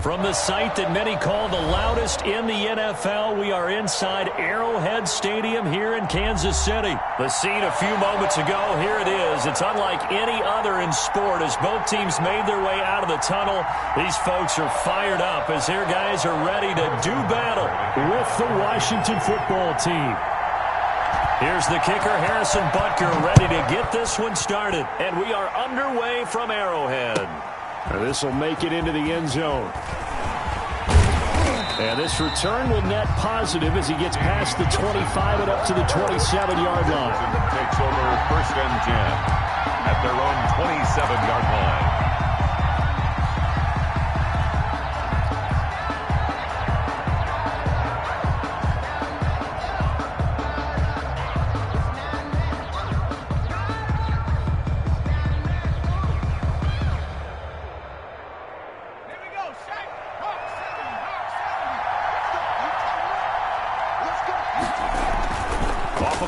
From the site that many call the loudest in the NFL, we are inside Arrowhead Stadium here in Kansas City. The scene a few moments ago, here it is. It's unlike any other in sport as both teams made their way out of the tunnel. These folks are fired up as their guys are ready to do battle with the Washington football team. Here's the kicker, Harrison Butker, ready to get this one started. And we are underway from Arrowhead. This will make it into the end zone. And this return will net positive as he gets past the 25 and up to the 27-yard line. Takes over 1st and 10 at their own 27-yard line.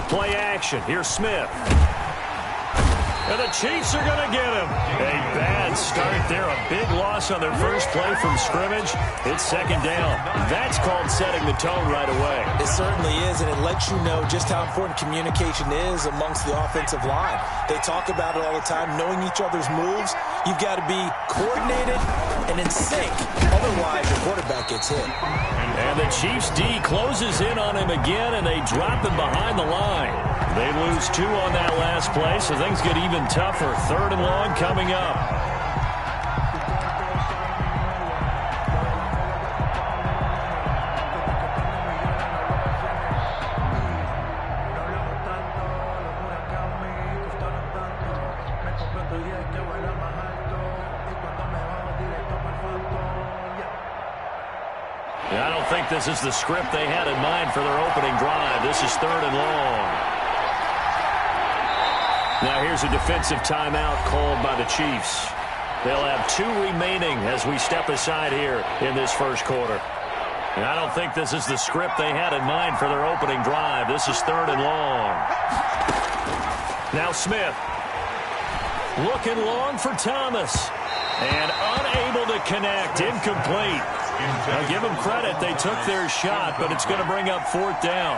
Play action. Here's Smith. And the Chiefs are going to get him. A bad start there. A big loss on their first play from scrimmage. It's 2nd down. That's called setting the tone right away. It certainly is, and it lets you know just how important communication is amongst the offensive line. They talk about it all the time, knowing each other's moves. You've got to be coordinated and in sync. Otherwise, your quarterback gets hit. And the Chiefs D closes in on him again, and they drop him behind the line. They lose 2 on that last play, so things get even tougher. 3rd and long coming up. I don't think this is the script they had in mind for their opening drive. This is 3rd and long. Now here's a defensive timeout called by the Chiefs. They'll have 2 remaining as we step aside here in this first quarter. And I don't think this is the script they had in mind for their opening drive. This is 3rd and long. Now Smith. Looking long for Thomas. And unable to connect. Incomplete. Now give them credit. They took their shot, but it's going to bring up 4th down.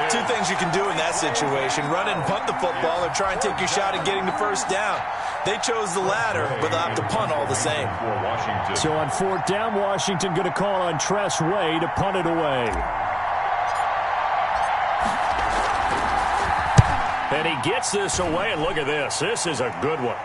2 things you can do in that situation. Run and punt the football or try and take your shot at getting the 1st down. They chose the latter, but they'll have to punt all the same. So on 4th down, Washington going to call on Tress Way to punt it away. And he gets this away, and look at this. This is a good one.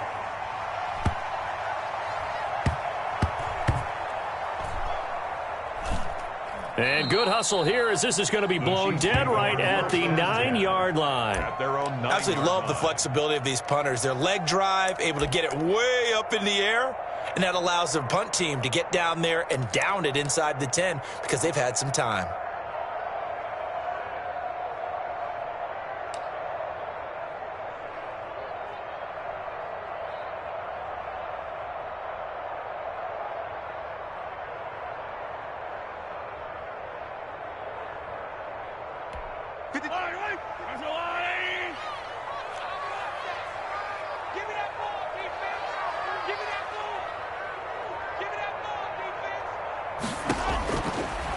And good hustle here as this is going to be blown dead right at the 9-yard line. I absolutely love the flexibility of these punters. Their leg drive, able to get it way up in the air, and that allows the punt team to get down there and down it inside the 10 because they've had some time.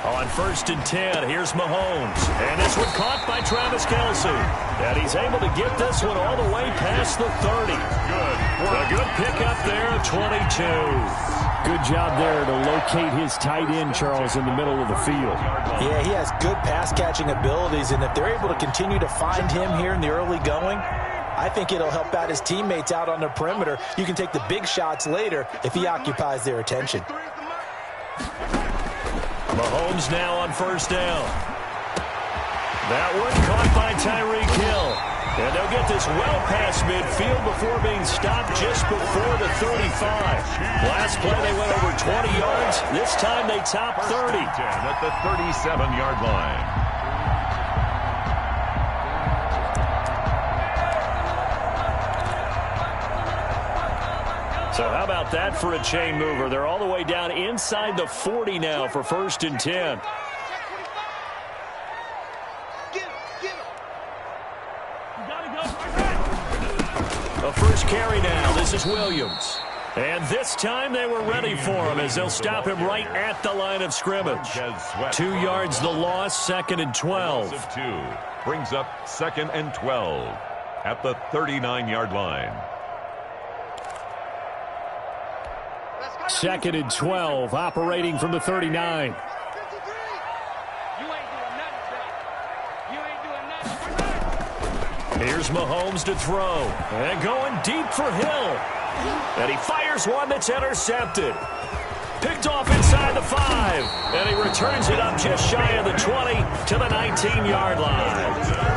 On 1st and 10, here's Mahomes. And this one caught by Travis Kelce. And he's able to get this one all the way past the 30. A good pickup there, 22. Good job there to locate his tight end, Charles, in the middle of the field. Yeah, he has good pass-catching abilities, and if they're able to continue to find him here in the early going, I think it'll help out his teammates out on the perimeter. You can take the big shots later if he occupies their attention. Mahomes now on 1st down. That one caught by Tyreek Hill. And they'll get this well past midfield before being stopped just before the 35. Last play they went over 20 yards. This time they top 30. At the 37-yard line. So how about that for a chain mover? They're all the way down inside the 40 now for 1st and 10. A first carry now. This is Williams. And this time they were ready for him as they'll stop him right at the line of scrimmage. 2 yards the loss, 2nd and 12. Brings up 2nd and 12 at the 39-yard line. 2nd and 12, operating from the 39. Here's Mahomes to throw. And going deep for Hill. And he fires one that's intercepted. Picked off inside the 5. And he returns it up just shy of the 20 to the 19-yard line.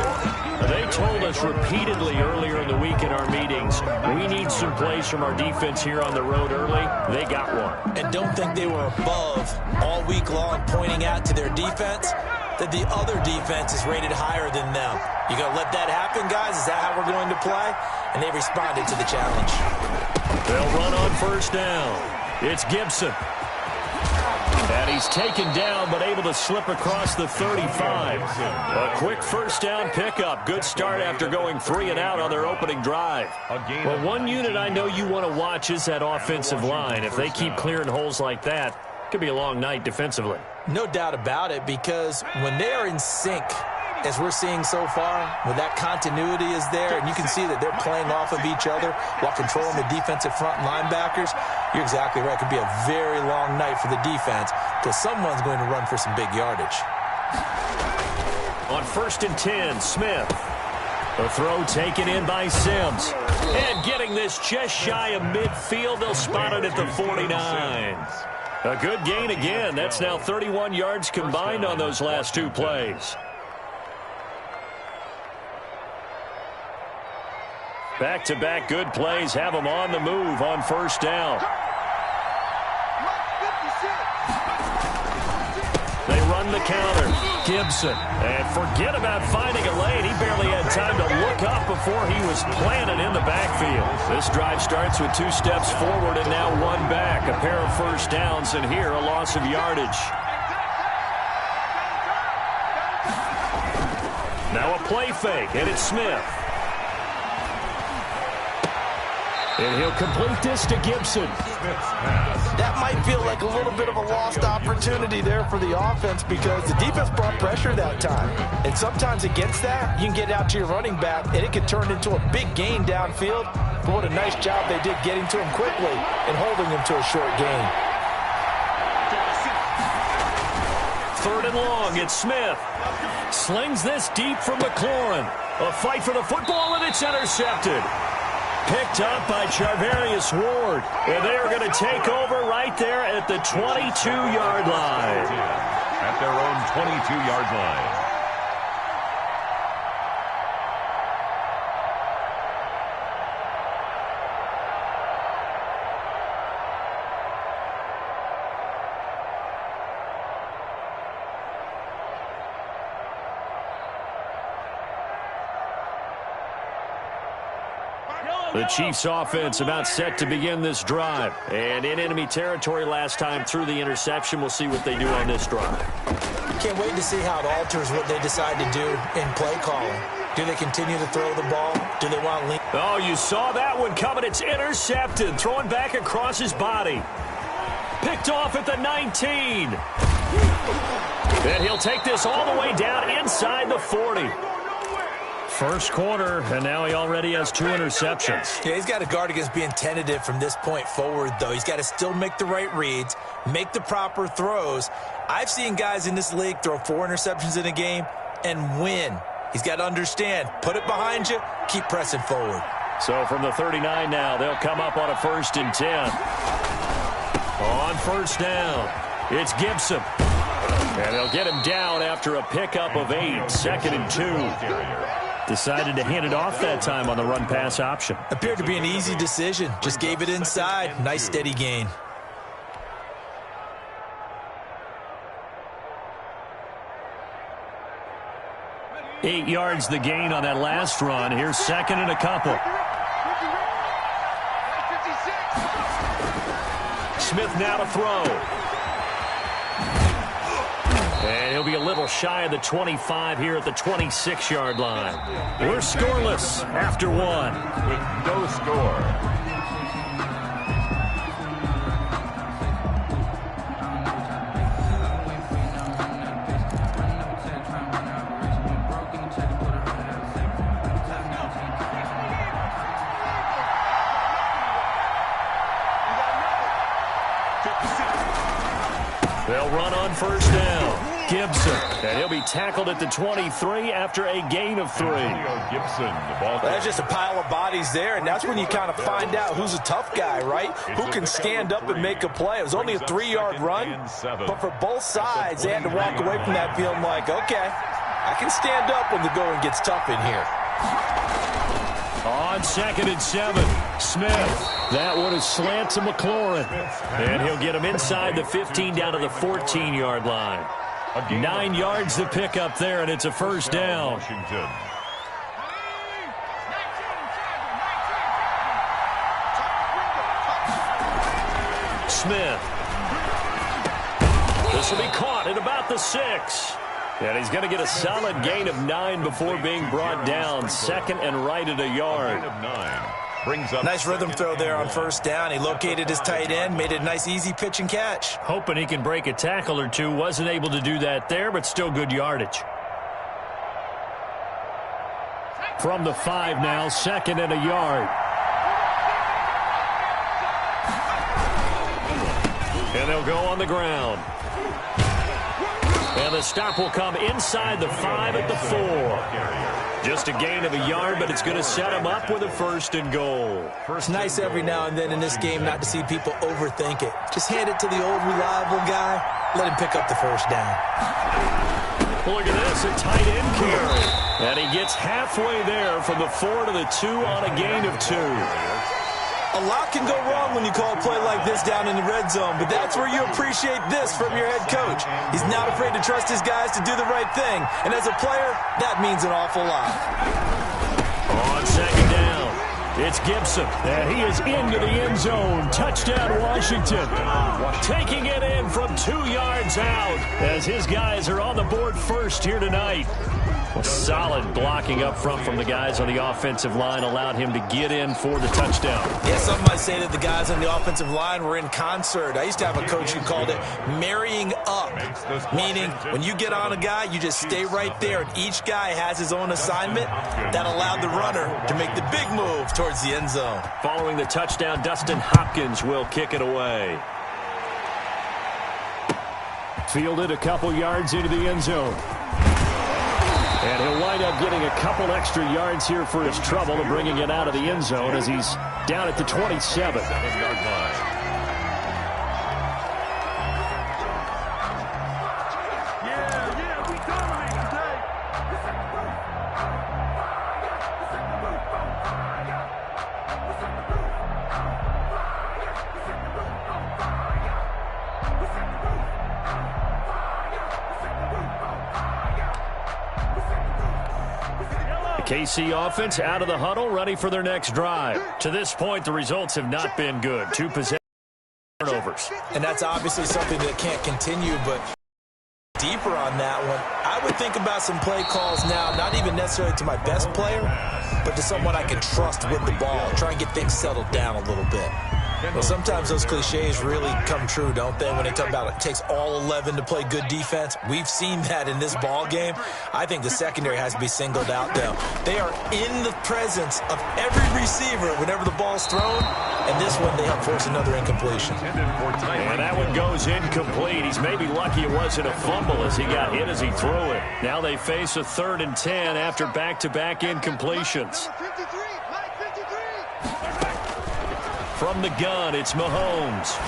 They told us repeatedly earlier in the week in our meetings, we need some plays from our defense here on the road early. They got one. And don't think they were above all week long pointing out to their defense that the other defense is rated higher than them. You going to let that happen, guys? Is that how we're going to play? And they responded to the challenge. They'll run on first down. It's Gibson. And he's taken down but able to slip across the 35. A quick first down pickup. Good start after going 3 and out on their opening drive. Well, one unit I know you want to watch is that offensive line. If they keep clearing holes like that, it could be a long night defensively. No doubt about it, because when they are in sync, as we're seeing so far, when that continuity is there, and you can see that they're playing off of each other while controlling the defensive front linebackers, you're exactly right. It could be a very long night for the defense because someone's going to run for some big yardage. On 1st and 10, Smith. The throw taken in by Sims. And getting this just shy of midfield, they'll spot it at the 49. A good gain again. That's now 31 yards combined on those last 2 plays. Back-to-back good plays have them on the move on first down. They run the counter. Gibson. And forget about finding a lane. He barely had time to look up before he was planted in the backfield. This drive starts with 2 steps forward and now 1 back. A pair of first downs, and here a loss of yardage. Now a play fake, and it's Smith. And he'll complete this to Gibson. That might feel like a little bit of a lost opportunity there for the offense because the defense brought pressure that time. And sometimes against that, you can get out to your running back, and it can turn into a big gain downfield. But what a nice job they did getting to him quickly and holding him to a short gain. 3rd and long, it's Smith. Slings this deep from McLaurin. A fight for the football, and it's intercepted. Picked up by Charvarius Ward. And they are going to take over right there at the 22-yard line. At their own 22-yard line. The Chiefs offense about set to begin this drive. And in enemy territory last time through the interception. We'll see what they do on this drive. Can't wait to see how it alters what they decide to do in play calling. Do they continue to throw the ball? Do they want to lean? Oh, you saw that one coming. It's intercepted. Throwing back across his body. Picked off at the 19. And he'll take this all the way down inside the 40. First quarter, and now he already has 2 interceptions. Yeah, he's got to guard against being tentative from this point forward, though. He's got to still make the right reads, make the proper throws. I've seen guys in this league throw 4 interceptions in a game and win. He's got to understand, put it behind you, keep pressing forward. So from the 39 now, they'll come up on a 1st and 10. On first down, it's Gibson. And they'll get him down after a pickup of 8, 2nd and 2. Decided to hand it off that time on the run-pass option. Appeared to be an easy decision. Just gave it inside. Nice, steady gain. Eight yards the gain on that last run. Here's 2nd and a couple. Smith now to throw. And he'll be little shy of the 25 here at the 26-yard line. We're scoreless after one. With no score. They'll run on first down. Gibson, and he'll be tackled at the 23 after a gain of 3. Gibson, the ball. That's just a pile of bodies there, and that's when you kind of find out who's a tough guy, right? Who can stand up and make a play. It was only a 3-yard run, but for both sides, they had to walk away from that feeling like, okay, I can stand up when the going gets tough in here. On 2nd and 7, Smith. That one is slant to McLaurin. And he'll get him inside the 15 down to the 14-yard line. 9 yards to pick up there, and it's a first down. Washington. Smith. This will be caught at about the 6. And he's going to get a solid gain of 9 before being brought down. 2nd and right at a yard. Nice rhythm throw there on first down. He located his tight end, made it a nice easy pitch and catch. Hoping he can break a tackle or two. Wasn't able to do that there, but still good yardage. From the 5 now, 2nd and a yard. And they'll go on the ground. And the stop will come inside the 5 at the 4. Just a gain of a yard, but it's going to set him up with a 1st and goal. It's nice every now and then in this game not to see people overthink it. Just hand it to the old reliable guy. Let him pick up the first down. Look at this, a tight end carry. And he gets halfway there from the 4 to the 2 on a gain of 2. A lot can go wrong when you call a play like this down in the red zone, but that's where you appreciate this from your head coach. He's not afraid to trust his guys to do the right thing, and as a player, that means an awful lot. On 2nd down, it's Gibson, and he is into the end zone. Touchdown, Washington. Taking it in from 2 yards out as his guys are on the board first here tonight. Solid blocking up front from the guys on the offensive line allowed him to get in for the touchdown. Yeah, some might say that the guys on the offensive line were in concert. I used to have a coach who called it marrying up, meaning when you get on a guy, you just stay right there, and each guy has his own assignment. That allowed the runner to make the big move towards the end zone. Following the touchdown, Dustin Hopkins will kick it away. Fielded a couple yards into the end zone. And he'll wind up getting a couple extra yards here for his trouble and bringing it out of the end zone as he's down at the 27. 7-yard line. KC offense out of the huddle, ready for their next drive. To this point, the results have not been good. 2 possession turnovers. And that's obviously something that can't continue, but deeper on that one, I would think about some play calls now, not even necessarily to my best player, but to someone I can trust with the ball. Try and get things settled down a little bit. Well, sometimes those cliches really come true, don't they, when they talk about it takes all 11 to play good defense. We've seen that in this ball game. I think the secondary has to be singled out, though. They are in the presence of every receiver whenever the ball's thrown, and this one they help force another incompletion. And that one goes incomplete. He's maybe lucky it wasn't a fumble as he got hit as he threw it. Now they face a 3rd and 10 after back-to-back incompletions. From the gun, it's Mahomes.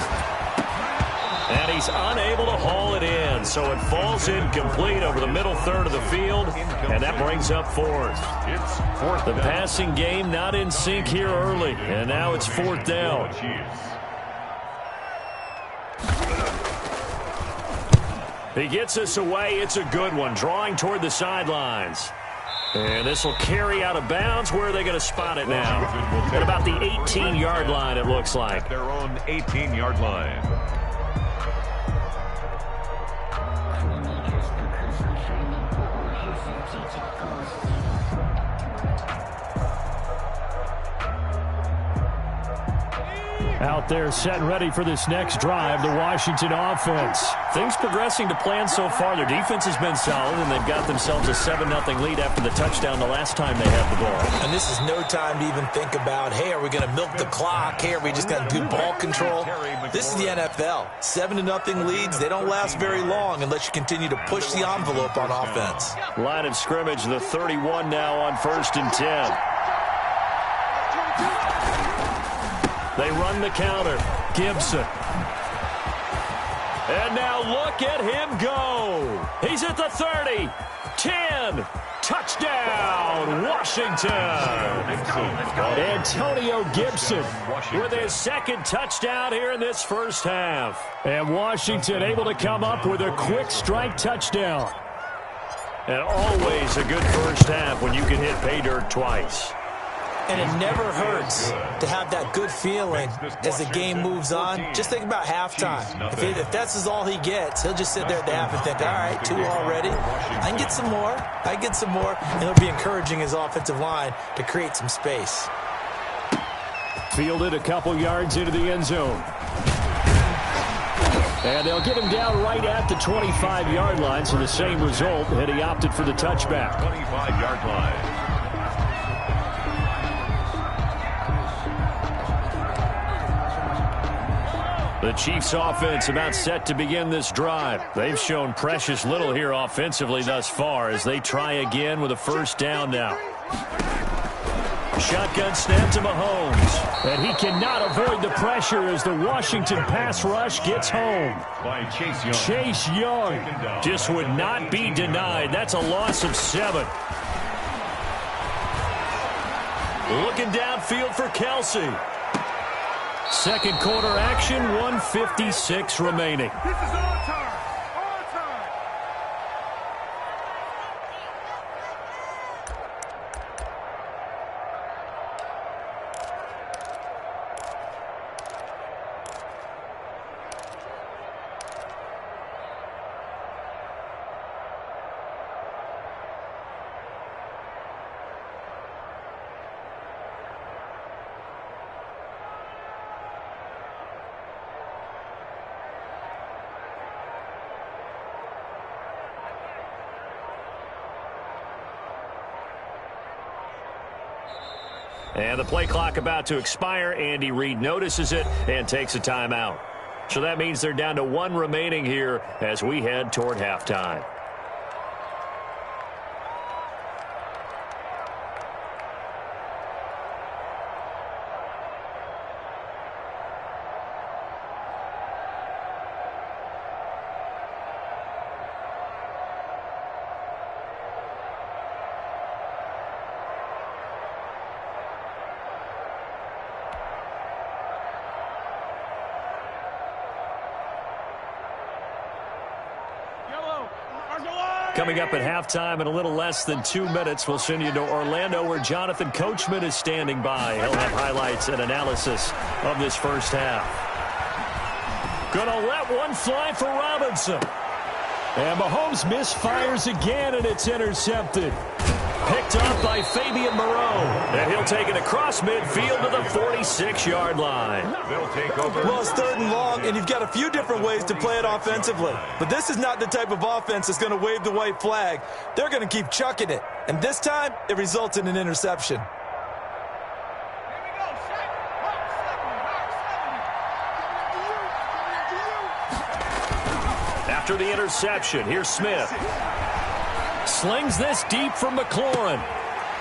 And he's unable to haul it in, so it falls incomplete over the middle third of the field, and that brings up 4th. The passing game not in sync here early, and now it's 4th down. He gets us away. It's a good one, drawing toward the sidelines. And this will carry out of bounds. Where are they going to spot it now? At about the 18-yard line, it looks like. At their own 18-yard line. Out there set and ready for this next drive, the Washington offense. Things progressing to plan so far. Their defense has been solid, and they've got themselves a 7-0 lead after the touchdown the last time they had the ball. And this is no time to even think about, hey, are we going to milk the clock? Hey, are we just going to do ball control? This is the NFL. 7-0 leads, they don't last very long unless you continue to push the envelope on offense. Line of scrimmage, the 31 now on 1st and 10. They run the counter. Gibson. And now look at him go. He's at the 30. 10. Touchdown, Washington. Antonio Gibson with his second touchdown here in this first half. And Washington able to come up with a quick strike touchdown. And always a good first half when you can hit pay dirt twice. And it never hurts to have that good feeling as the game moves on. Just think about halftime. If that's all he gets, he'll just sit there at the half and think, all right, 2 already. I can get some more. I can get some more. And he'll be encouraging his offensive line to create some space. Fielded a couple yards into the end zone. And they'll get him down right at the 25-yard line, so the same result, and he opted for the touchback. 25-yard line. The Chiefs offense about set to begin this drive. They've shown precious little here offensively thus far as they try again with a first down now. Shotgun snap to Mahomes. And he cannot avoid the pressure as the Washington pass rush gets home. Chase Young just would not be denied. That's a loss of 7. Looking downfield for Kelsey. Second quarter action, 1:56 remaining. This is our time. And the play clock about to expire. Andy Reid notices it and takes a timeout. So that means they're down to 1 remaining here as we head toward halftime. Coming up at halftime in a little less than 2 minutes, we'll send you to Orlando where Jonathan Coachman is standing by. He'll have highlights and analysis of this first half. Gonna let one fly for Robinson. And Mahomes misfires again, and it's intercepted. Picked up by Fabian Moreau. And he'll take it across midfield to the 46-yard line. They'll take over. Well, it's 3rd and long, and you've got a few different ways to play it offensively. But this is not the type of offense that's going to wave the white flag. They're going to keep chucking it. And this time, it results in an interception. After the interception, here's Smith. Slings this deep from McLaurin.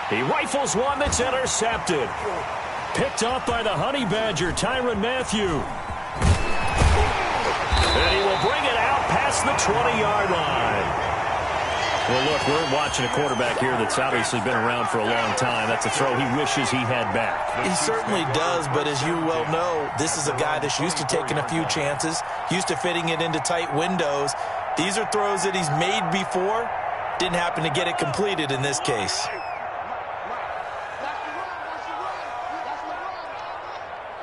He rifles one that's intercepted. Picked up by the Honey Badger, Tyrann Mathieu. And he will bring it out past the 20-yard line. Well, look, we're watching a quarterback here that's obviously been around for a long time. That's a throw he wishes he had back. He certainly does, but as you well know, this is a guy that's used to taking a few chances, used to fitting it into tight windows. These are throws that he's made before. Didn't happen to get it completed in this case.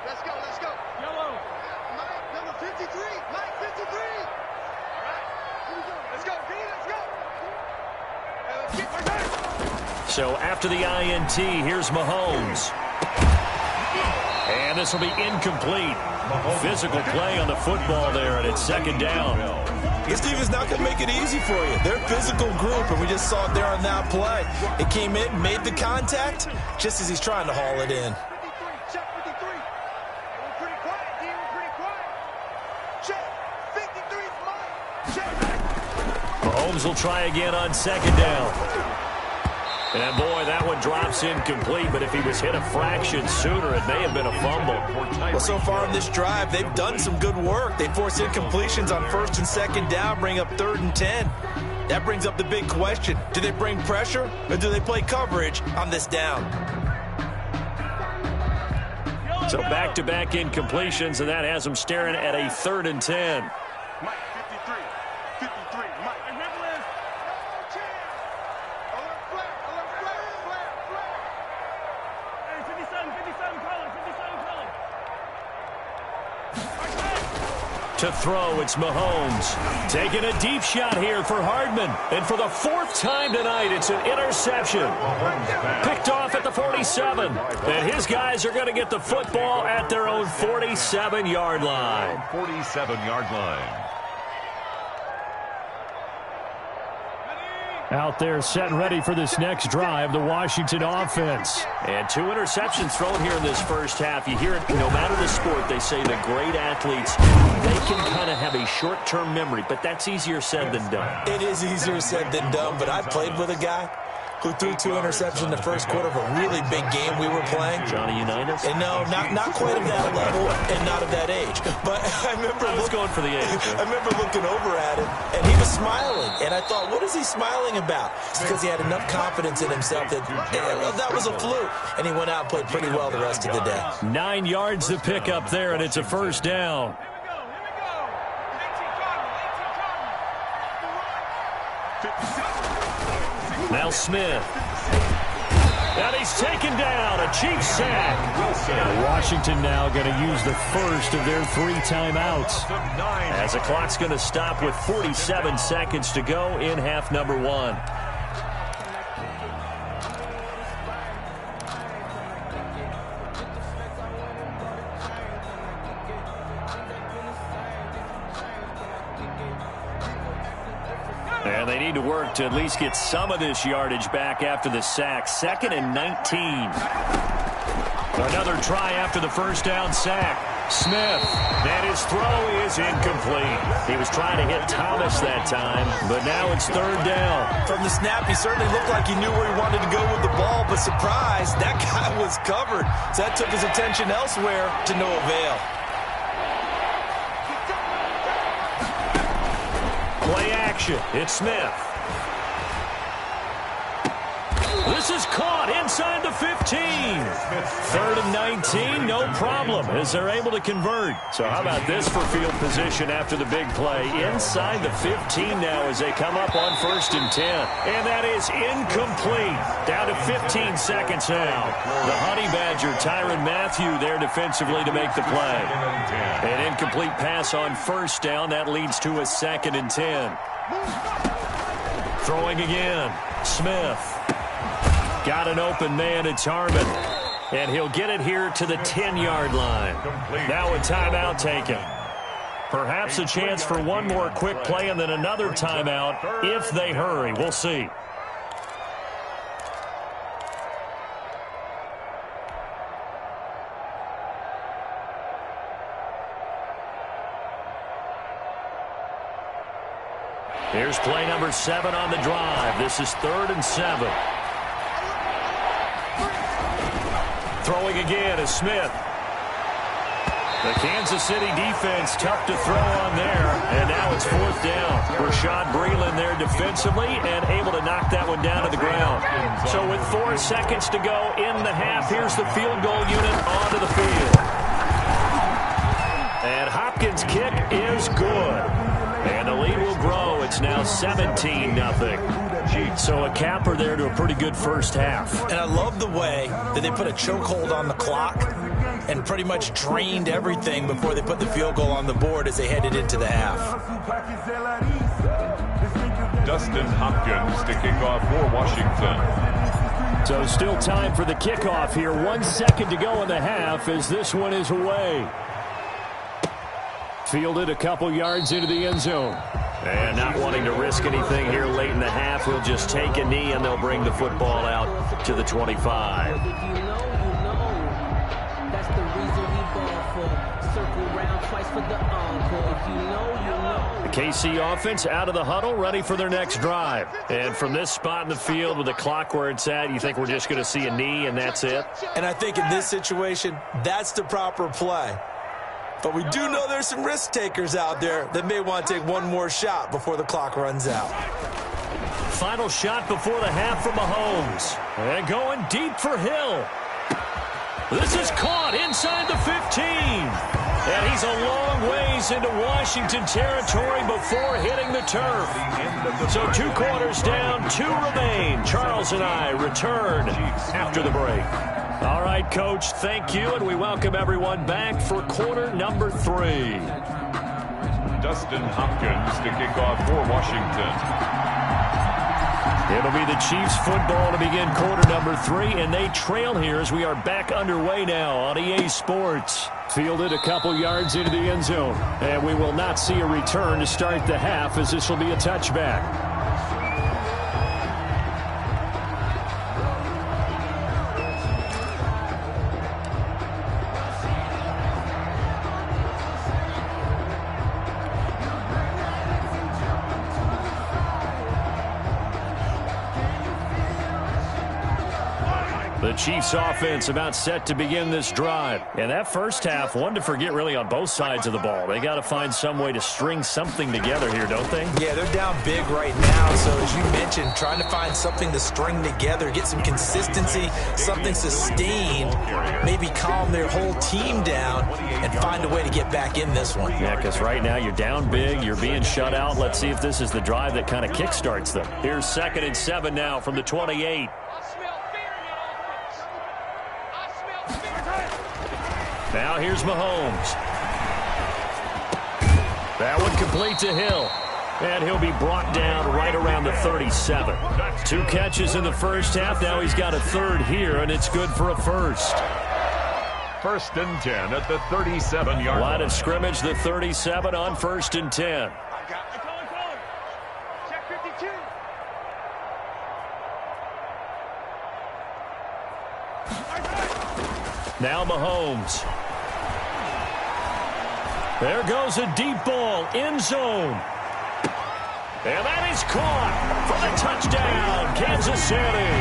Let's go. Yellow. Number 53. Mike 53. All right. Let's go. So after the INT, here's Mahomes. And this will be incomplete. Physical play on the football there, and it's second down. This team is not going to make it easy for you. They're a physical group, and we just saw it there on that play. It came in, made the contact, just as he's trying to haul it in. 53, check 53. We're pretty quiet, D. We're pretty quiet. Check. 53 is mine. Check. Mahomes will try again on second down. And, boy, that one drops incomplete, but if he was hit a fraction sooner, it may have been a fumble. Well, so far in this drive, they've done some good work. They force incompletions on first and second down, bring up 3rd and 10. That brings up the big question. Do they bring pressure, or do they play coverage on this down? So back-to-back incompletions, and that has them staring at a 3rd and 10. Mike, 53. 53. Mike. To throw, it's Mahomes. Taking a deep shot here for Hardman. And for the 4th time tonight, it's an interception. Picked off at the 47. And his guys are going to get the football at their own 47-yard line. 47-yard line. Out there set and ready for this next drive, the Washington offense. And 2 interceptions thrown here in this first half. You hear it, no matter the sport, they say the great athletes, they can kind of have a short-term memory, but that's easier said than done. It is easier said than done, but I played with a guy who threw 2 interceptions in the first quarter of a really big game we were playing. Johnny Unitas? And no, not quite of that level and not of that age. But I remember going for the age. I remember looking over at him, and he was smiling. And I thought, what is he smiling about? It's because he had enough confidence in himself that that was a fluke. And he went out and played pretty well the rest of the day. 9 yards to pick up there, and it's a first down. Now Smith. And he's taken down. A cheap sack. And Washington now going to use the first of their 3 timeouts. As the clock's going to stop with 47 seconds to go in half number 1. And they need to work to at least get some of this yardage back after the sack. 2nd and 19. Another try after the first down sack. Smith, and his throw is incomplete. He was trying to hit Thomas that time, but now it's 3rd down. From the snap, he certainly looked like he knew where he wanted to go with the ball, but surprise, that guy was covered. So that took his attention elsewhere to no avail. Play action. It's Smith. This is caught inside the 15. 3rd and 19, no problem, as they're able to convert. So how about this for field position after the big play? Inside the 15 now as they come up on 1st and 10. And that is incomplete. Down to 15 seconds now. The Honey Badger, Tyrann Mathieu, there defensively to make the play. An incomplete pass on 1st down. That leads to a 2nd and 10. Throwing again. Smith. Got an open man, it's Hardman. And he'll get it here to the 10-yard line. Now a timeout taken. Perhaps a chance for one more quick play and then another timeout if they hurry. We'll see. Here's play number 7 on the drive. This is 3rd and 7. Throwing again is Smith. The Kansas City defense tough to throw on there. And now it's 4th down. Rashad Breeland there defensively and able to knock that one down to the ground. So with 4 seconds to go in the half, here's the field goal unit onto the field. And Hopkins' kick is good. And the lead will grow. It's now 17-0. So a capper there to a pretty good first half. And I love the way that they put a chokehold on the clock and pretty much drained everything before they put the field goal on the board as they headed into the half. Dustin Hopkins to kick off for Washington. So still time for the kickoff here. 1 second to go in the half as this one is away. Fielded a couple yards into the end zone. And not wanting to risk anything here late in the half, he'll just take a knee and they'll bring the football out to the 25. That's the reason we ball for. Circle round twice for the encore. If you know. The KC offense out of the huddle, ready for their next drive. And from this spot in the field with the clock where it's at, you think we're just going to see a knee and that's it? And I think in this situation, that's the proper play. But we do know there's some risk takers out there that may want to take one more shot before the clock runs out. Final shot before the half from Mahomes. And going deep for Hill. This is caught inside the 15. And he's a long ways into Washington territory before hitting the turf. So 2 quarters down, 2 remain. Charles and I return after the break. All right, Coach, thank you, and we welcome everyone back for quarter number 3. Dustin Hopkins to kick off for Washington. It'll be the Chiefs football to begin quarter number 3, and they trail here as we are back underway now on EA Sports. Fielded a couple yards into the end zone, and we will not see a return to start the half as this will be a touchback. The Chiefs offense about set to begin this drive. And that first half, one to forget really on both sides of the ball. They got to find some way to string something together here, don't they? Yeah, they're down big right now. So as you mentioned, trying to find something to string together, get some consistency, something sustained, maybe calm their whole team down and find a way to get back in this one. Yeah, because right now you're down big, you're being shut out. Let's see if this is the drive that kind of kickstarts them. Here's 2nd and 7 now from the 28. Now here's Mahomes. That one complete to Hill. And he'll be brought down right around the 37. 2 catches in the first half. Now he's got a 3rd here, and it's good for a first. 1st and 10 at the 37-yard line. Line of scrimmage, the 37 on 1st and 10. Check 52. Now Mahomes. There goes a deep ball, end zone. And that is caught for the touchdown, Kansas City.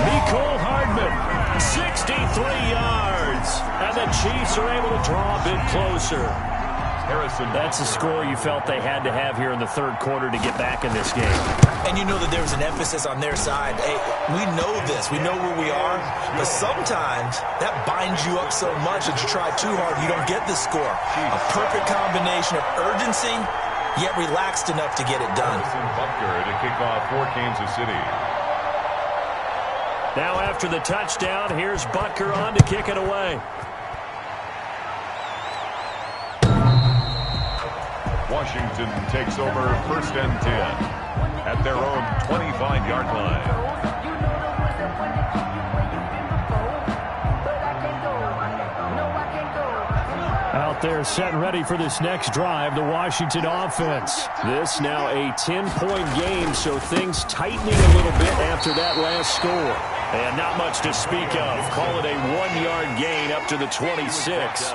Mecole Hardman, 63 yards. And the Chiefs are able to draw a bit closer. That's a score you felt they had to have here in the 3rd quarter to get back in this game. And you know that there was an emphasis on their side. Hey, we know this. We know where we are. But sometimes that binds you up so much that you try too hard, you don't get the score. A perfect combination of urgency, yet relaxed enough to get it done. Butker to kick off for Kansas City. Now after the touchdown, here's Butker on to kick it away. Washington takes over 1st and 10 at their own 25-yard line. Out there set ready for this next drive, the Washington offense. This now a 10-point game, so things tightening a little bit after that last score. And not much to speak of. Call it a 1-yard gain up to the 26.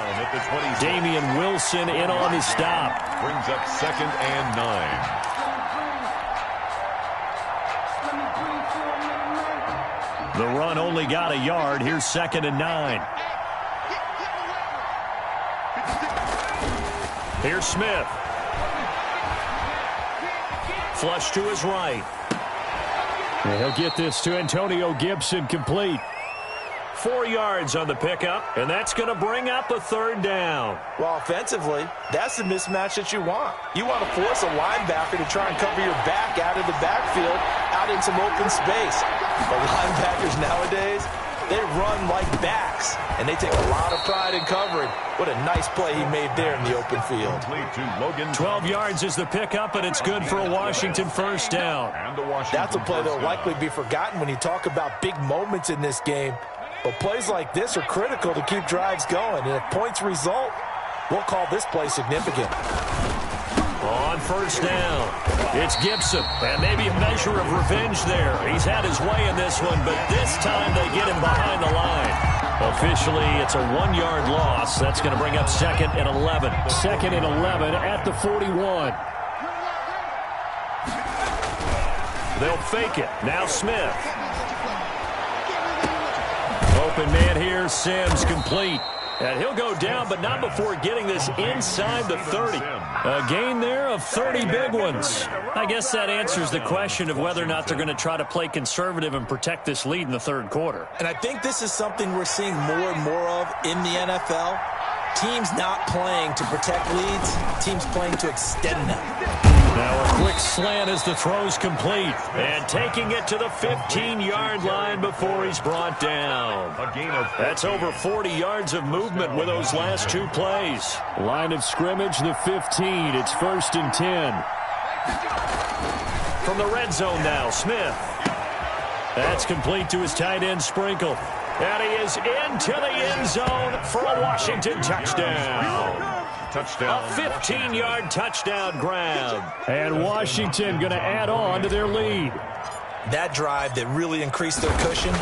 Damian Wilson in on the stop. Brings up 2nd and 9. The run only got a yard. Here's 2nd and 9. Here's Smith. Flush to his right. And he'll get this to Antonio Gibson complete. 4 yards on the pickup, and that's going to bring up a 3rd down. Well, offensively, that's the mismatch that you want. You want to force a linebacker to try and cover your back out of the backfield, out in some open space. But linebackers nowadays, They run like backs, and they take a lot of pride in covering. What a nice play he made there in the open field. 12 yards is the pickup, and it's good for a Washington first down. That's a play that will likely be forgotten when you talk about big moments in this game. But plays like this are critical to keep drives going. And if points result, we'll call this play significant. On first down, it's Gibson, and maybe a measure of revenge there. He's had his way in this one, but this time they get him behind the line. Officially, it's a 1-yard loss. That's going to bring up 2nd and 11. 2nd and 11 at the 41. They'll fake it. Now Smith. Open man here, Sims, complete. And he'll go down, but not before getting this inside the 30. A gain there of 30 big ones. I guess that answers the question of whether or not they're going to try to play conservative and protect this lead in the third quarter. And I think this is something we're seeing more and more of in the NFL. Teams not playing to protect leads, teams playing to extend them. Now a quick slant as the throw's complete. And taking it to the 15-yard line before he's brought down. That's over 40 yards of movement with those last 2 plays. Line of scrimmage, the 15. It's 1st and 10. From the red zone now, Smith. That's complete to his tight end, Sprinkle. And he is into the end zone for a Washington touchdown. A 15-yard touchdown grab. And Washington going to add on to their lead. That drive that really increased their cushion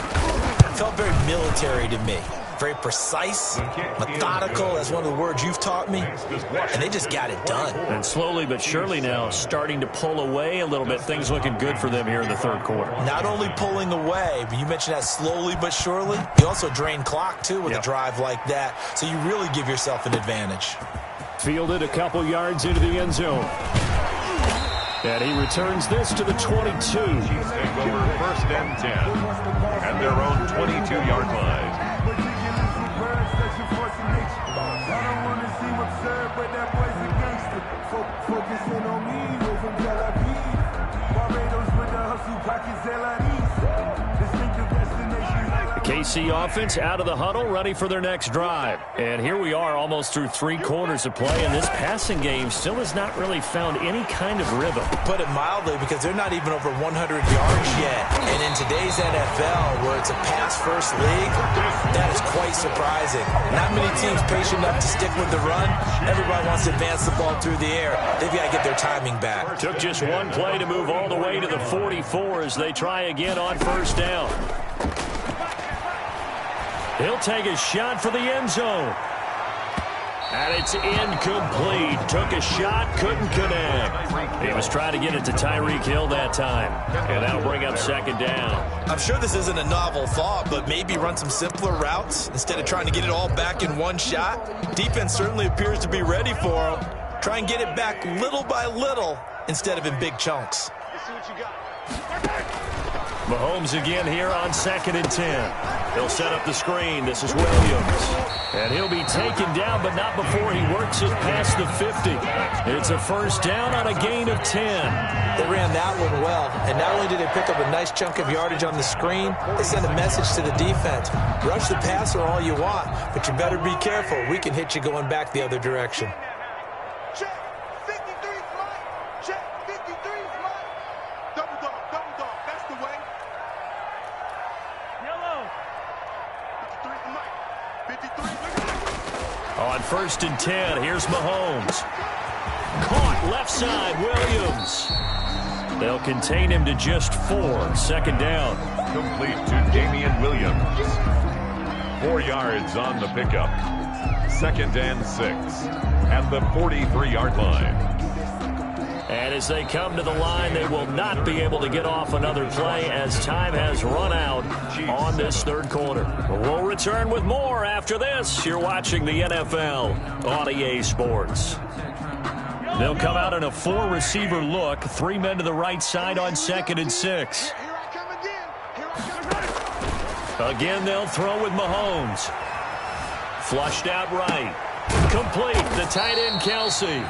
felt very military to me. Very precise, methodical, that's one of the words you've taught me. And they just got it done. And slowly but surely now starting to pull away a little bit. Things looking good for them here in the third quarter. Not only pulling away, but you mentioned that slowly but surely. You also drain clock, too, with a drive like that. So you really give yourself an advantage. Fielded a couple yards into the end zone. And he returns this to the 22. Chiefs take over 1st and 10 at their own 22-yard line. KC offense out of the huddle, ready for their next drive. And here we are almost through 3 quarters of play, and this passing game still has not really found any kind of rhythm. Put it mildly, because they're not even over 100 yards yet. And in today's NFL, where it's a pass-first league, that is quite surprising. Not many teams patient enough to stick with the run. Everybody wants to advance the ball through the air. They've got to get their timing back. Took just one play to move all the way to the 44 as they try again on first down. He'll take a shot for the end zone. And it's incomplete. Took a shot, couldn't connect. He was trying to get it to Tyreek Hill that time. And that'll bring up 2nd down. I'm sure this isn't a novel thought, but maybe run some simpler routes instead of trying to get it all back in one shot. Defense certainly appears to be ready for him. Try and get it back little by little instead of in big chunks. Let's see what you got. Mahomes again here on 2nd and 10. He'll set up the screen. This is Williams. And he'll be taken down, but not before he works it past the 50. It's a first down on a gain of 10. They ran that one well, and not only did they pick up a nice chunk of yardage on the screen, they sent a message to the defense. Rush the passer all you want, but you better be careful. We can hit you going back the other direction. Check. 53's mine. Check. 53's mine. Double dog. Double dog. That's the way. Yellow. 53's mine. 53. On 1st and 10, here's Mahomes. Caught left side, Williams. They'll contain him to just 4. 2nd down. Complete to Damian Williams. 4 yards on the pickup. 2nd and 6 at the 43-yard line. And as they come to the line, they will not be able to get off another play as time has run out on this third quarter. We'll return with more after this. You're watching the NFL on EA Sports. They'll come out in a 4-receiver look. 3 men to the right side on 2nd and 6. Here I come again. Here I come again. Again, they'll throw with Mahomes. Flushed out right. Complete. The tight end, Kelsey.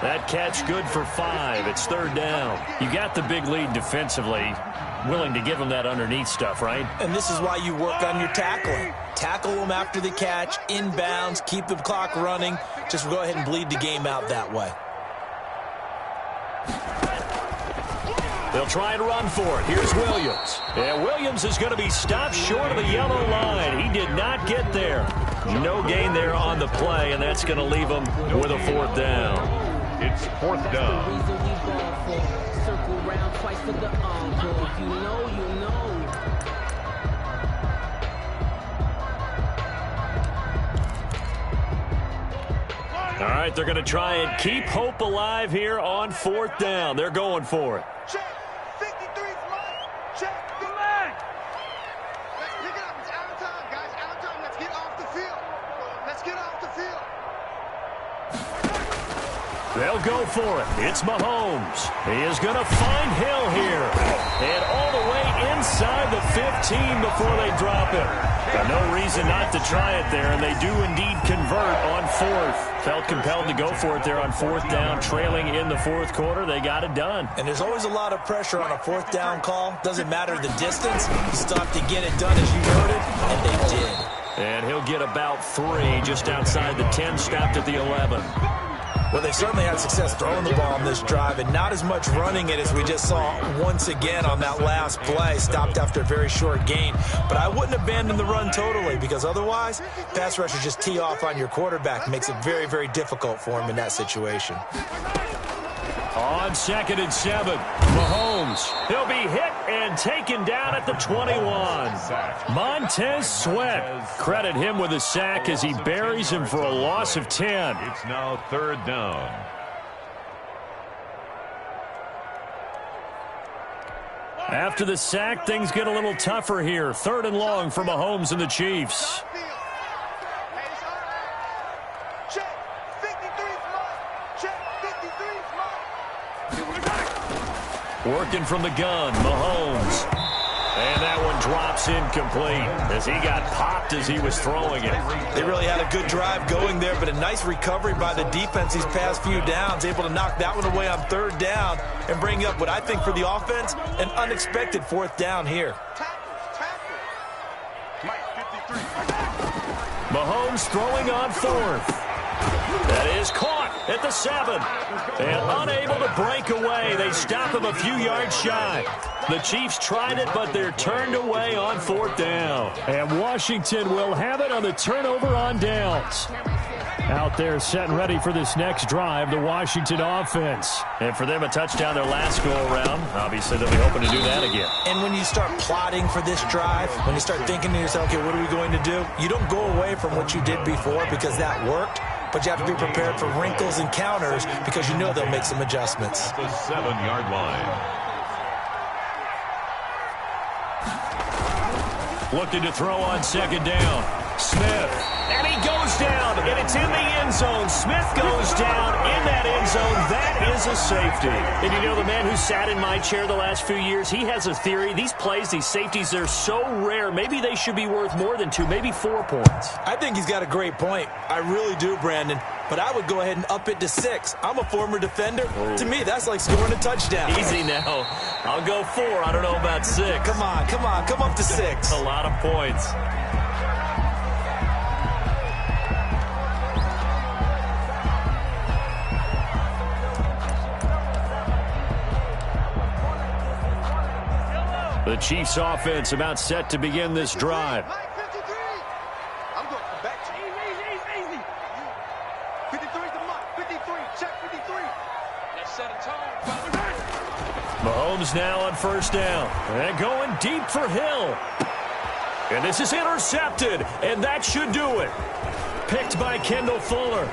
That catch good for 5. It's third down. You got the big lead defensively. Willing to give them that underneath stuff, right? And this is why you work on your tackling. Tackle them after the catch, inbounds, keep the clock running. Just go ahead and bleed the game out that way. They'll try and run for it. Here's Williams. And Williams is going to be stopped short of the yellow line. He did not get there. No gain there on the play, and that's going to leave him with a fourth down. It's fourth down. Circle round twice for the encore. If you know, you know. All right, they're going to try and keep hope alive here on fourth down. They're going for it. Check. 53's mine. Check. Come on. Let's pick it up. It's out of time, guys. Out of time. Let's get off the field. Let's get off the field. They'll go for it. It's Mahomes. He is going to find Hill here. And all the way inside the 15 before they drop it. No reason not to try it there, and they do indeed convert on fourth. Felt compelled to go for it there on fourth down, trailing in the fourth quarter. They got it done. And there's always a lot of pressure on a fourth down call. Doesn't matter the distance. You stop to get it done as you noted, and they did. And he'll get about 3 just outside the 10, stopped at the 11. Well, they certainly had success throwing the ball on this drive, and not as much running it as we just saw once again on that last play. Stopped after a very short gain. But I wouldn't abandon the run totally, because otherwise, pass rushers just tee off on your quarterback. Makes it very, very difficult for him in that situation. On 2nd and 7, Mahomes. He'll be hit and taken down at the 21. Montez Sweat. Credit him with a sack as he buries him for a loss of 10. It's now third down. After the sack, things get a little tougher here. 3rd and long for Mahomes and the Chiefs. Working from the gun, Mahomes. And that one drops incomplete as he got popped as he was throwing it. They really had a good drive going there, but a nice recovery by the defense these past few downs, able to knock that one away on 3rd down and bring up what I think for the offense, an unexpected 4th down here. Mahomes throwing on 4th. That is caught at the 7. And unable to break away. They stop him a few yards shy. The Chiefs tried it, but they're turned away on 4th down. And Washington will have it on the turnover on downs. Out there set and ready for this next drive, the Washington offense. And for them, a touchdown their last go-around. Obviously, they'll be hoping to do that again. And when you start plotting for this drive, when you start thinking to yourself, okay, what are we going to do? You don't go away from what you did before because that worked. But you have to be prepared for wrinkles and counters because you know they'll make some adjustments. At the 7-yard line. Looking to throw on 2nd down. Smith. And he goes down, and it's in the end zone. Smith goes down in that end zone. That is a safety. And you know, the man who sat in my chair the last few years, he has a theory. These plays, these safeties, they're so rare. Maybe they should be worth more than 2, maybe 4 points. I think he's got a great point. I really do, Brandon. But I would go ahead and up it to 6. I'm a former defender. Oh. To me, that's like scoring a touchdown. Easy now. I'll go 4. I don't know about 6. Come on. Come up to 6. A lot of points. The Chiefs offense about set to begin this drive. I'm going back to easy. 53's the mark. 53. Check 53. Let's set a tone. Mahomes now on 1st down. And going deep for Hill. And this is intercepted. And that should do it. Picked by Kendall Fuller.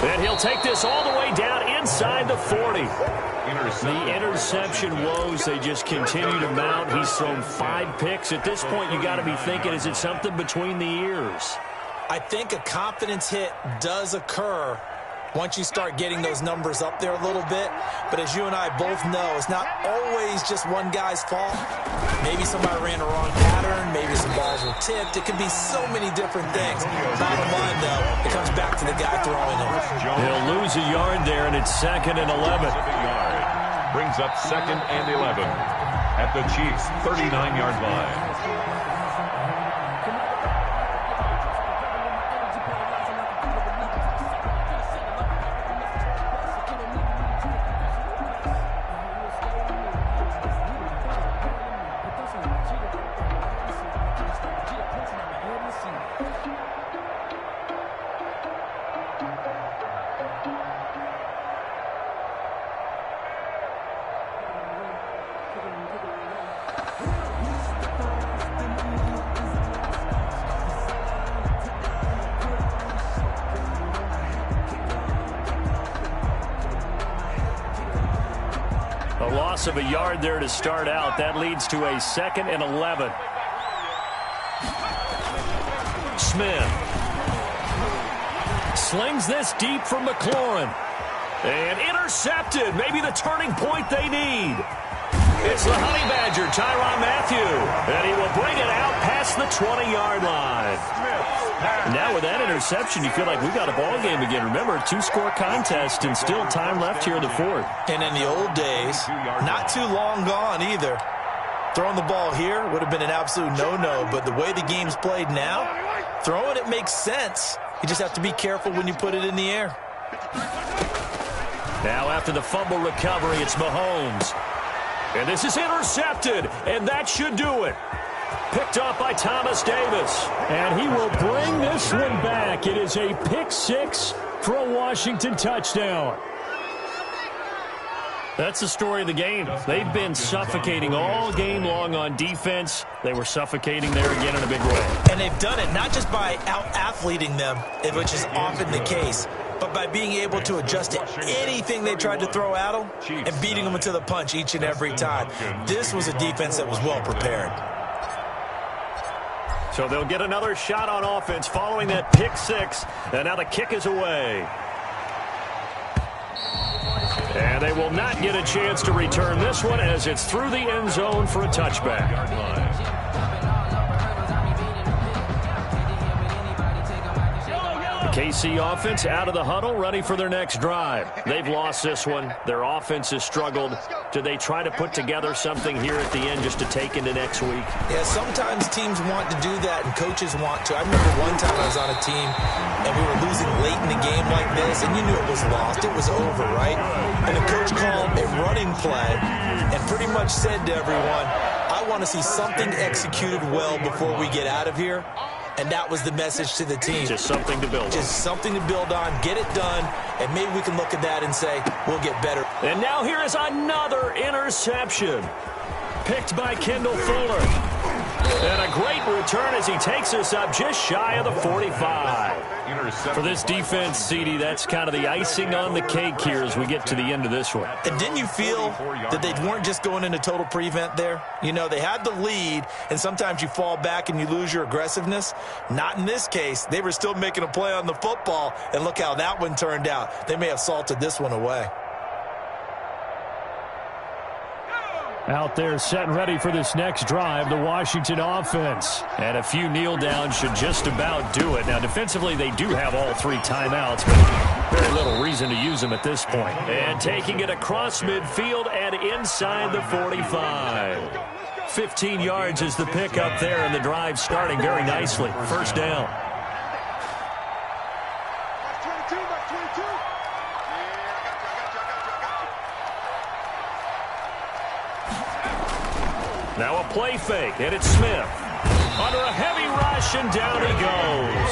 And he'll take this all the way down inside the 40. The interception woes, they just continue to mount. He's thrown 5 picks. At this point, you got to be thinking, is it something between the ears? I think a confidence hit does occur once you start getting those numbers up there a little bit. But as you and I both know, it's not always just one guy's fault. Maybe somebody ran a wrong pattern. Maybe some balls were tipped. It could be so many different things. Bottom line, though, it comes back to the guy throwing it. He'll lose a yard there, and it's 2nd and 11. Brings up 2nd and 11 at the Chiefs' 39-yard line. Loss of a yard there to start out. That leads to a 2nd and 11. Smith slings this deep from McLaurin. And intercepted. Maybe the turning point they need. It's the Honey Badger, Tyrann Mathieu. And he will bring it out past the 20-yard line. Now with that interception, you feel like we got a ball game again. Remember, 2-score contest and still time left here in the 4th. And in the old days, not too long gone either. Throwing the ball here would have been an absolute no-no, but the way the game's played now, throwing it makes sense. You just have to be careful when you put it in the air. Now after the fumble recovery, it's Mahomes. And this is intercepted, and that should do it. Picked off by Thomas Davis. And he will bring this one back. It is a pick 6 for a Washington touchdown. That's the story of the game. They've been suffocating all game long on defense. They were suffocating there again in a big way. And they've done it not just by out-athleting them, which is often the case, but by being able to adjust to anything they tried to throw at them and beating them into the punch each and every time. This was a defense that was well prepared. So they'll get another shot on offense following that pick 6. And now the kick is away. And they will not get a chance to return this one as it's through the end zone for a touchback. KC offense out of the huddle, ready for their next drive. They've lost this one. Their offense has struggled. Do they try to put together something here at the end just to take into next week? Yeah, sometimes teams want to do that and coaches want to. I remember one time I was on a team and we were losing late in the game like this, and you knew it was lost. It was over, right? And the coach called a running play and pretty much said to everyone, I want to see something executed well before we get out of here. And that was the message to the team. Just something to build on. Just something to build on, get it done, and maybe we can look at that and say, we'll get better. And now here is another interception. Picked by Kendall Fuller. And a great return as he takes us up just shy of the 45. For this defense, CD, that's kind of the icing on the cake here as we get to the end of this one. And didn't you feel that they weren't just going into total prevent there? You know, they had the lead, and sometimes you fall back and you lose your aggressiveness. Not in this case. They were still making a play on the football, and look how that one turned out. They may have salted this one away. Out there set and ready for this next drive, the Washington offense. And a few kneel downs should just about do it. Now, defensively, they do have all 3 timeouts, but very little reason to use them at this point. And taking it across midfield and inside the 45. 15 yards is the pickup there, and the drive starting very nicely. First down. Now a play fake, and it's Smith. Under a heavy rush, and down he goes.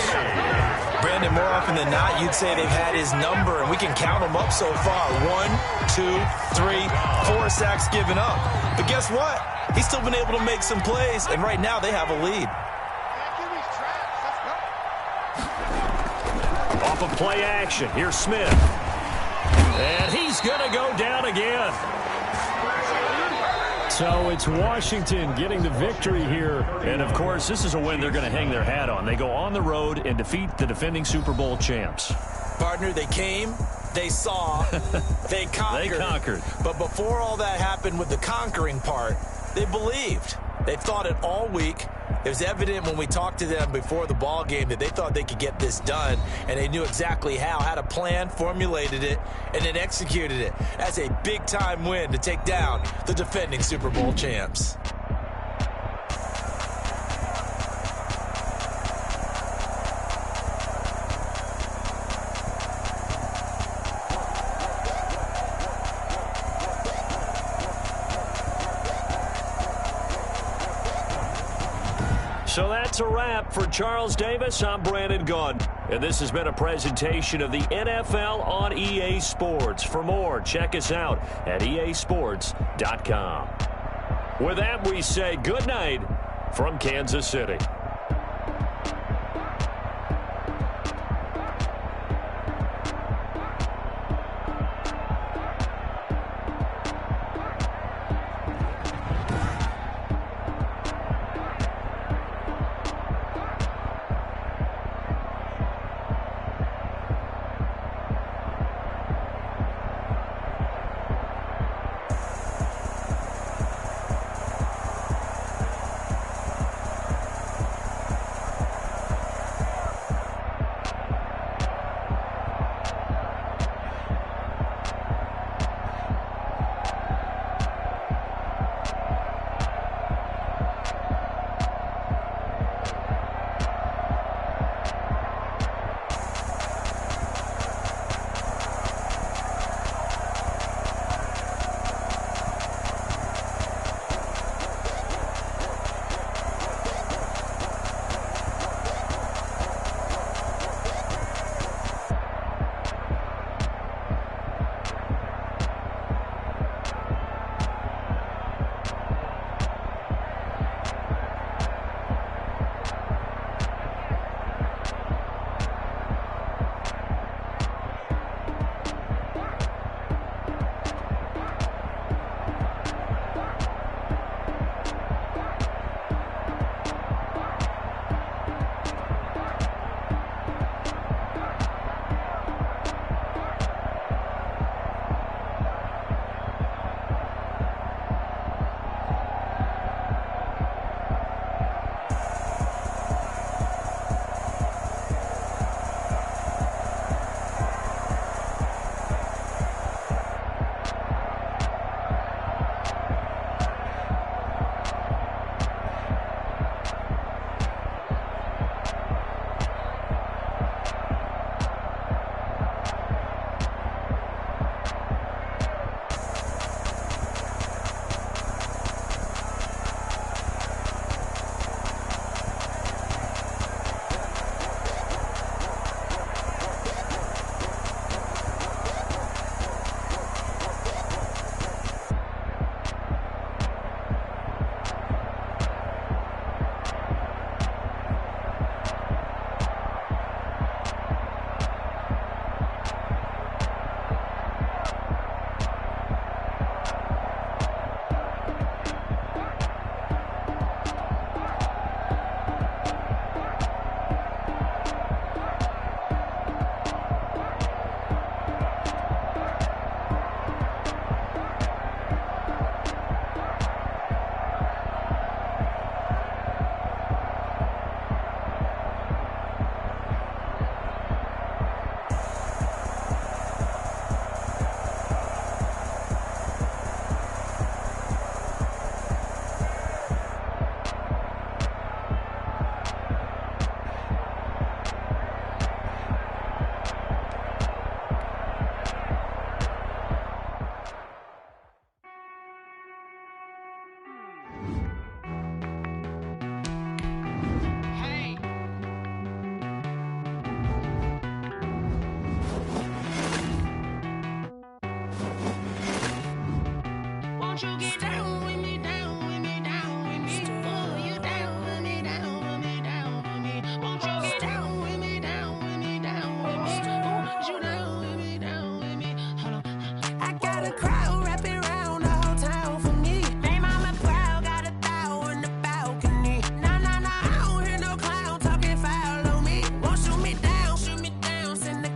Brandon, more often than not, you'd say they've had his number, and we can count them up so far. 1, 2, 3, 4 sacks given up. But guess what? He's still been able to make some plays, and right now they have a lead. Off of play action, here's Smith. And he's going to go down again. So it's Washington getting the victory here. And, of course, this is a win they're going to hang their hat on. They go on the road and defeat the defending Super Bowl champs. Partner, they came, they saw, they conquered. They conquered. But before all that happened with the conquering part, they believed. They thought it all week. It was evident when we talked to them before the ball game that they thought they could get this done, and they knew exactly how, had a plan, formulated it, and then executed it. That's a big-time win to take down the defending Super Bowl champs. So that's a wrap. For Charles Davis, I'm Brandon Gunn. And this has been a presentation of the NFL on EA Sports. For more, check us out at easports.com. With that, we say good night from Kansas City.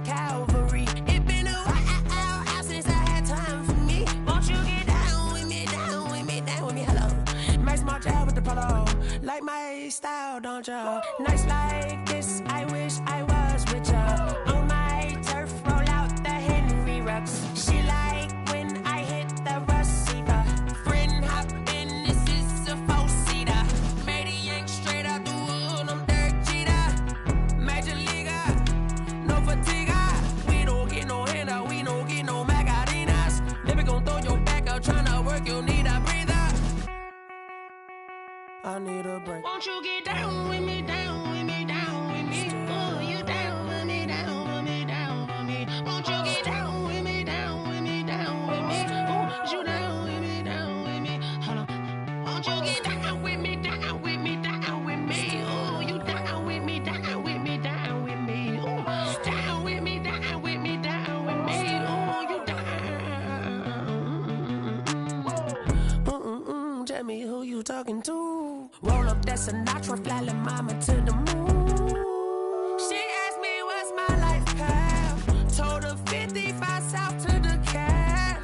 Calvary. like my style, don't ya? Nights like this, I wish I was with ya. On my turf, roll out the Henry Rux. She like when I hit the receiver. Friend hop in, this is a four-seater. Made a yank straight out the wood, I'm Derek Jeter. Major leaguer, no fatigue. We don't get no handout, we don't get no Macarinas. Never gon' throw your back out, tryna work, you need a breather. I need a break. Won't you get down with me, down with me, down with me? Oh, you down with me, down with me, down with me. Won't you get down with me, down with me, down with me? Oh, you down with me, down with me. Hold on. Won't you get down with me, down with me, down with me? Oh, you down with me, down with me, down with me. Oh, down with me, down with me, down with me. Oh, you down. Tell me who you talking to. Roll up that Sinatra, fly la mama to the moon. She asked me what's my life path. Told her 55 south to the cab.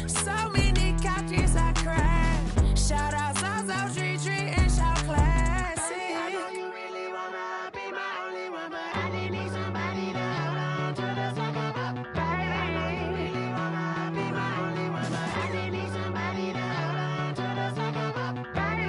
So many couches I cried. Shout out South Street and shout classy. I know you really wanna be my only one, but I didn't need somebody to hold on to the second up, baby. I know you really wanna be my only one, but I didn't need somebody to hold on to the second up, baby.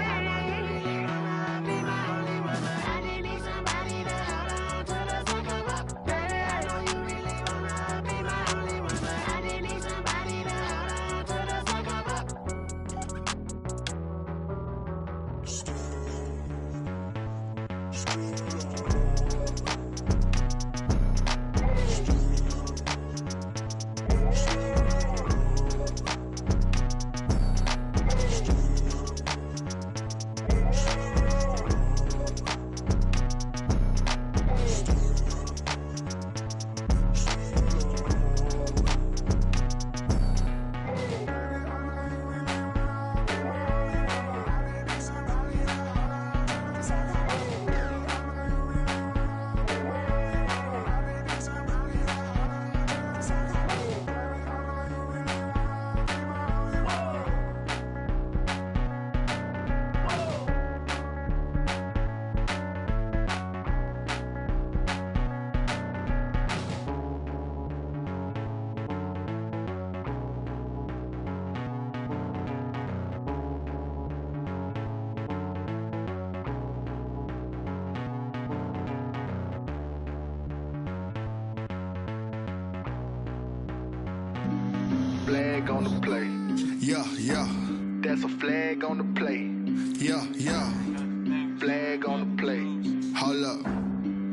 Flag on the play. Yeah, yeah. That's a flag on the play. Yeah, yeah. Flag on the play. Hold up.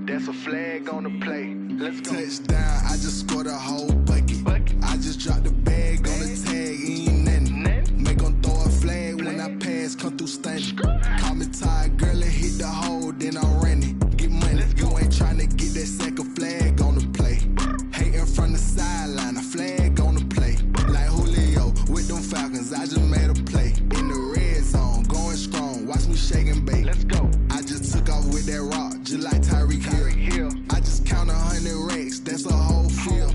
That's a flag on the play. Let's go. Touchdown, I just scored a whole bucket. I just dropped the bag on the tag, ain't nothing. Make 'em throw a flag when I pass, come through stunning. Call me tired, girl, and hit the hole, then I'm running. Get money, you ain't tryna get that second flag on the play. Hating from the sideline, a flag on the play. Like Julio with them Falcons, I just made a play. In the red zone, going strong, watch me shake and bake. Let's go. I just took off with that rock, just like Tyreek Hill. I just count 100 racks, that's a whole field.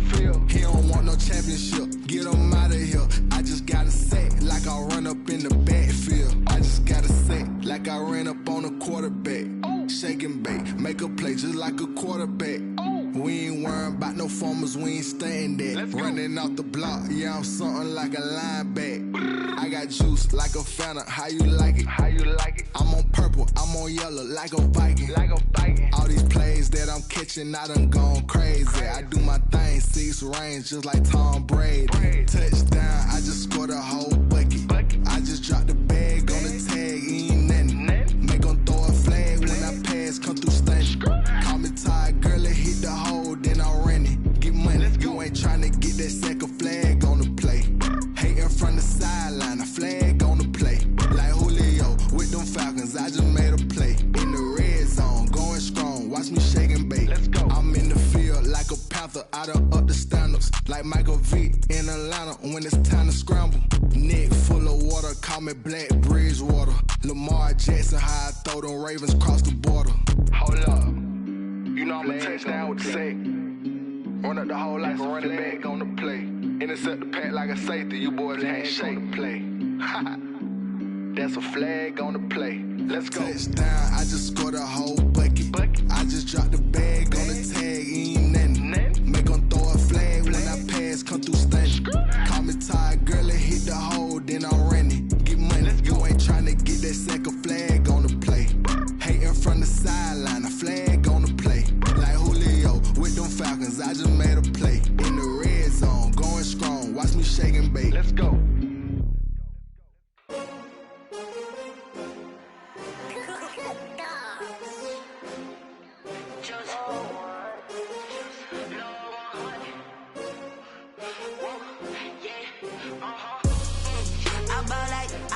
He don't want no championship, get him out of here. I just got a set, like I run up in the backfield. I just got a set, like I ran up on a quarterback. Shake and bake, make a play just like a quarterback. We ain't worrying about no formers, we ain't staying there. Running off the block, yeah, I'm something like a lineback. I got juice like a Fanta, how you like it? How you like it? I'm on purple, I'm on yellow, like a Viking. Like a Viking. All these plays that I'm catching, I done gone crazy. I do my thing, 6 range, just like Tom Brady. Touchdown, I just scored a whole bucket. I just dropped the bag on the tag, ain't nothing. Make 'em throw a flag when I pass, come through stunning. Call me tired, girl, and hit the hole, then I'm running. Get money, you ain't tryna get that second flag on the play. Hating from the sideline, a flag on the play. Like Julio with them Falcons, I just made a play. In the red zone, going strong, watch me shake and bake. Let's go. I'm in the field like a Panther, I done up the standards. Like Michael Vick in Atlanta when it's time to scramble. Neck full of water, call me Black Bridgewater. Lamar Jackson, how I throw them Ravens cross the border. Hold up. You know I'm a touchdown with the sack. Run up the hole like a running back on the play. Intercept the pack like a safety. You boys can't shake the play. That's a flag on the play. Let's go. Touchdown, I just scored a whole bucket. I just dropped the bag on the tag, ain't nothing. Make 'em throw a flag when I pass, come through stunning. Call me tired, girl, and hit the hole, then I'm running. Get money, you ain't tryna get that second flag on the play. Hating from the sideline, a flag on the play. Like Julio with them Falcons, I just made a play. In the red zone, going strong, watch me shake and bake. Let's go.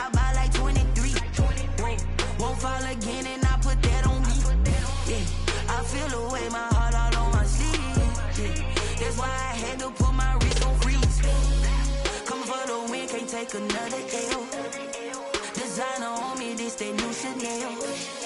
I buy like 23. Won't fall again and I put that on me. Yeah, I feel the way, my heart all on my sleeve. Yeah, that's why I had to put my wrist on freeze. Come for the win, can't take another L. Designer on me, this that new Chanel.